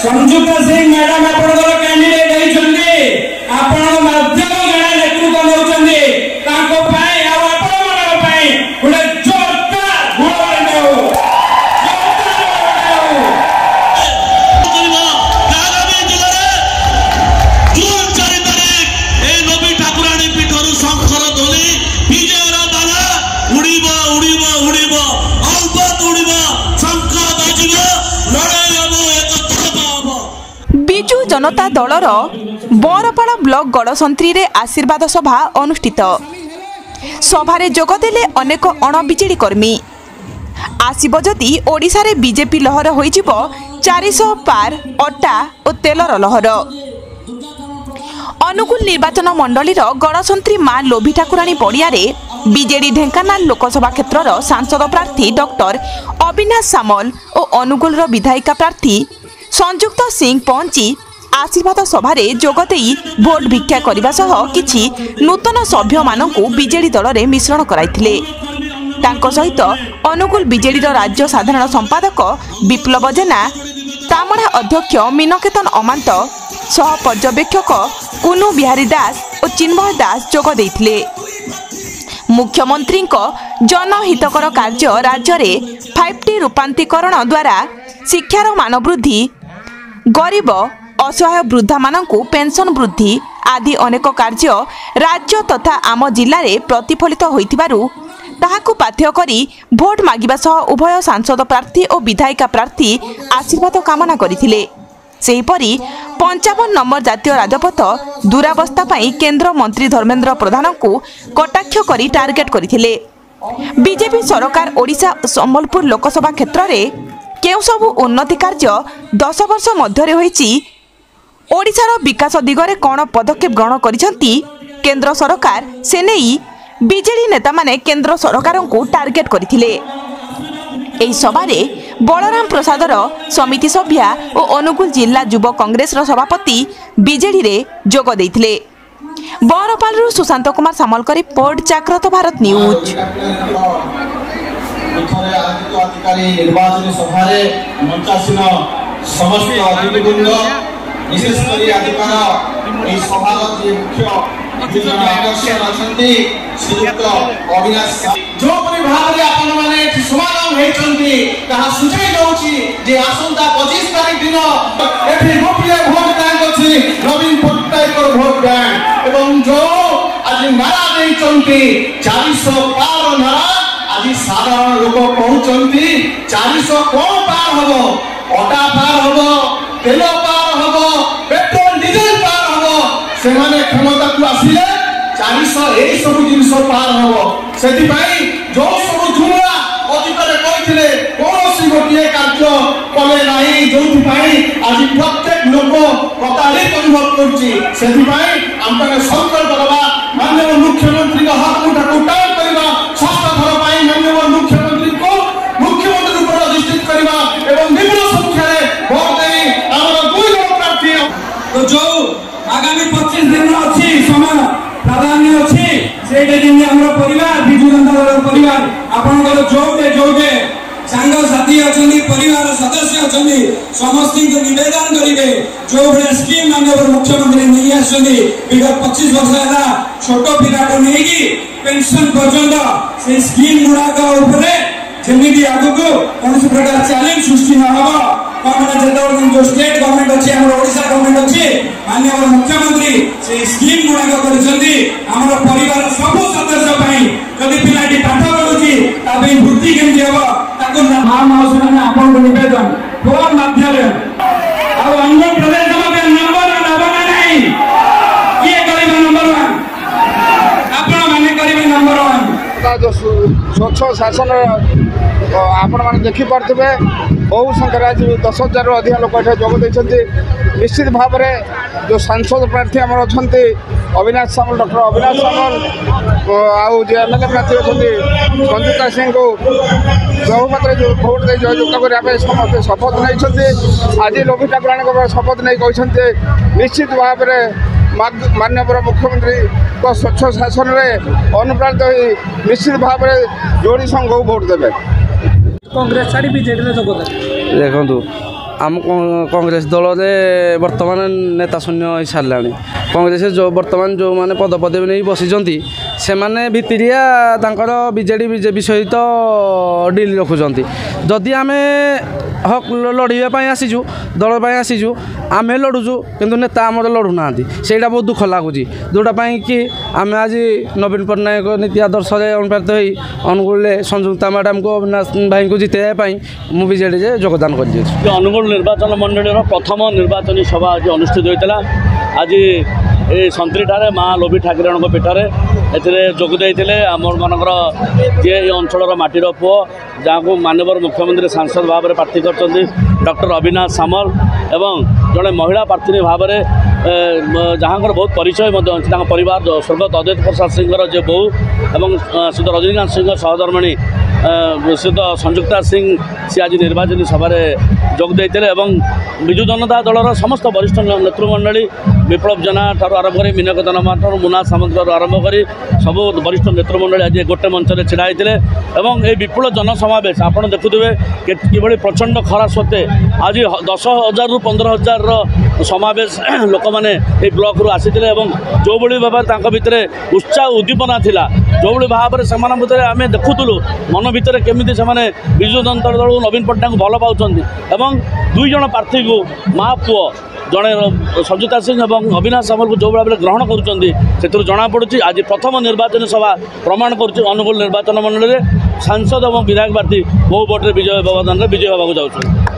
Sanjukta Singh madam आपनकर candidate होइछन्ती आपण माध्यम जणा नेतृत्व नउछन्ती ताको पाए आ आपण मानव पाए गुडे जोरदार घोड़ा देउ बिजु जनता दलर बरपाड़ ब्लॉक गड़संत्री रे आशीर्वाद सभा अनुष्ठित सभारे जोगदेले अनेक अणबिजेडी कर्मी आसीब जदि ओडिशा रे बीजेपी लहर होइजिबो 400 पार अट्टा और तेलर लहर। अनुगुल निर्वाचन मंडलीर गड़संत्री मां लोभी ठाकुराणी पड़िया बीजेडी ढेंकानाल लोकसभा क्षेत्रर सांसद प्रार्थी डॉक्टर अविनाश सामल और अनुगुल विधायिका प्रार्थी संजुक्ता सिंह पहुंची आशीर्वाद सभारे जोगदेई भोट भिक्षा करने सह किछि नूतन सभ्य मानकु बीजेडी दल में मिश्रण कराइथिले। तांको सहित अनुगुल बीजेडी राज्य साधारण संपादक विप्लव जेना, तामड़ा अध्यक्ष मीनकेतन अमांत, सह पर्यवेक्षक कुनु बिहारी दास और चिन्मय दास जोग देइथिले। मुख्यमंत्री जनहितकर कार्य राज्य में 5T रूपांतरीकरण द्वारा शिक्षार मान वृद्धि, गरीब असहाय वृद्धा मानकु पेंशन वृद्धि आदि अनेक कार्य राज्य तथा आम जिले में प्रतिफलित होइथिबारु ताहाकु पाथ्य करी भोट मागिबा सह उभय सांसद प्रार्थी और विधायिका प्रार्थी आशीर्वाद कामना करिथिले। सेहीपरि 55 नंबर जातीय राजपथ दुरावस्था पाई केंद्र मंत्री धर्मेंद्र प्रधान को कटाक्ष करी टार्गेट करथिले। बीजेपी सरकार ओडिशा संबलपुर लोकसभा क्षेत्र में केउ सबु उन्नति कार्य 10 वर्ष मध्य होईची, ओडिशार विकास दिगरे कौन पदक्षेप ग्रहण करिसंती केंद्र सरकार से नहीं बीजेडी नेता माने केंद्र सरकार को टार्गेट करथिले। एही सभारे बलराम प्रसादर समिति सभ्या और अनुगुल जिला युव कांग्रेस सभापति बीजेडी रे जोग देइथिले। बरपालरू सुशांत कुमार सामलकर रिपोर्ट, जागृत भारत न्यूज। निर्वाचन सभारे मंचासीन समस्त अतिथिवृंद विशेष कर अधिकार ए सभार जे मुख्य आकर्षण अछंती श्रीयुक्त अविनाश जो परि भाबरे आपण माने समागम हेचंती ताहा सुझाई दउची जे आसंता 25 तारिख दिन एठी गोपीय भोट बैंक अछि नवीन पट्टनायक भोट बैंक एवं जो आज नारा देइचंती 400 पार नारा आज साधारण लोक कहउचंती 400 कोन पार हबो, अटा पार हबो, तेल पार हबो, पेट्रोल डीजल पार हबो, से माने क्षमता को आसिले 400 एई सब जिंस पार हबो। सेति भाई जो सब जुमला अधिकार कहिथिले कोनोसी गोटिए कार्य कले नाही, जोथि भाई आज प्रत्येक लोक प्रतारित अनुभव करछि। सेति भाई हमके संकल्प करबा माननीय मुख्यमंत्री का हाथ मुठा टाइट करबा, षष्ठ थर पाई माननीय मुख्यमंत्री को मुख्यमंत्री ऊपर अधिष्ठित करबा एवं विपुल संख्या रे भोट देई हमर दुई जन प्रार्थी तो जो आगामी 25 दिन अछि समय प्राधान्य अछि सेटे दिन हमर परिवार बिजु जनता दल परिवार आपनकर जोगे सांग साथी अछनी परिवार सदस्य अछनी समस्त को निवेदन करिवे जो बड़े स्कीम माननीय मुख्यमंत्री नहीं आछनी विगत 25 वर्ष होला छोटो पिराटो नेगी पेंशन पर्यंत से स्कीम गुडा का ऊपर जेमिति आगु को कौन प्रकार चैलेंज सृष्टि न होबा कौन जो स्टेट गवर्नमेंट अछि हमर ओडिशा गवर्नमेंट अछि माननीय मुख्यमंत्री से स्कीम गुडा करछंती हमर परिवार सब सदस्य पई जदि पिलाटी पाठ पढुची ताबे वृत्ति केमि होबा ताको मां माउसना ने आपन को निवेदन फोन माध्यम आ अंग प्रदेश में नंबर नबना नहीं किए करिबा नंबर 1 आपन माने करिबे नंबर 1 जो स्वच्छ शासन आपण मैंने देखिपे बहु संख्यार आज 10,000 रु अधिक लोक जोग देते। निश्चित भाव में जो सांसद प्रार्थी आम अच्छा अविनाश सामल डॉक्टर अविनाश सामल आउ जो एमएलए प्रार्थी अच्छा संजुक्ता सिंह को बहुमात्र जो भोट दे जययुक्त करने समस्त शपथ नहीं। आज लोभी ठाकुराणी शपथ नहीं कहते निश्चित भाव में माननीय मुख्यमंत्री स्वच्छ शासन में अनुप्राणित हो निश्चित भाव में जोड़ी संघ को भोट देवे। कांग्रेस छाड़ी बीजेडी रे जोग देखो आम कांग्रेस दल में बर्तमान नेता शून्य हो सारा कांग्रेस जो बर्तमान जो मैंने पदपदवी नहीं बसीचंती से माने भितरिया तांकर बीजेडी बीजेपी सहित डील रखुंट जदि आम हक लड़ाई आसीचु दल आसीचु आम लड़ुचु किंतु नेता आमर लड़ू ना से बहुत दुख लगुच जोटापाई कि आम आज नवीन पट्टनायक नीति आदर्श अनुप्राणित हो अनुगुल संयुक्ता मैडम को अविनाश भाई को जितेबाई मु बीजेडी योगदान कर अनुगुल निर्वाचन मंडल प्रथम निर्वाचन सभा आज अनुष्ठित होता आज संतरीठारे माँ लोभी ठाकुराणी पीठरे जोगदे आमर मानकर जी अंचल माटीर पुओ जहाँ को माननीय मुख्यमंत्री सांसद भाव में प्रार्थी कर डॉक्टर अविनाश सामल एवं जड़े महिला प्रार्थी भाव में जहाँ बहुत परिचय परिवार स्वर्गत अद्वैत प्रसाद सिंह जो बहु एवं श्रीद रजनीकांत सिंह सहधर्मिणी श्रीद संयुक्ता सिंह सी आज निर्वाचन सभा जोगदे विजु जनता दलर समस्त वरिष्ठ नेतृमंडली विप्लव जेना ठार आरंभ कर मीनकतन माथर मुना सामंत आरंभ कर सब वरिष्ठ नेतृमंडली आज गोटे मंच में छिड़ा होते ये विपुल जनसमावेश आपड़ देखुवे कि प्रचंड खरा सत्वे आज 10,000 ରୁ 15,000 समावेश लोक मैंने ब्लॉक रू आसी जो भाव भितर उत्साह उद्दीपना थिला जो भाव में से आम देखुलु मन भितर केमी से विजु जनता दल नवीन पट्टनायक भल पाँच दुई जन प्रार्थी को माँ पुओ जड़े संयुक्ता सिंह और अविनाश सामल को जो भाव ग्रहण कर जमापड़ी आज प्रथम निर्वाचन सभा प्रमाण कर अनुगुल निर्वाचन मंडल में सांसद और विधायक प्रार्थी बहु भोटे विजय व्यवधान विजय होगा जाऊँ।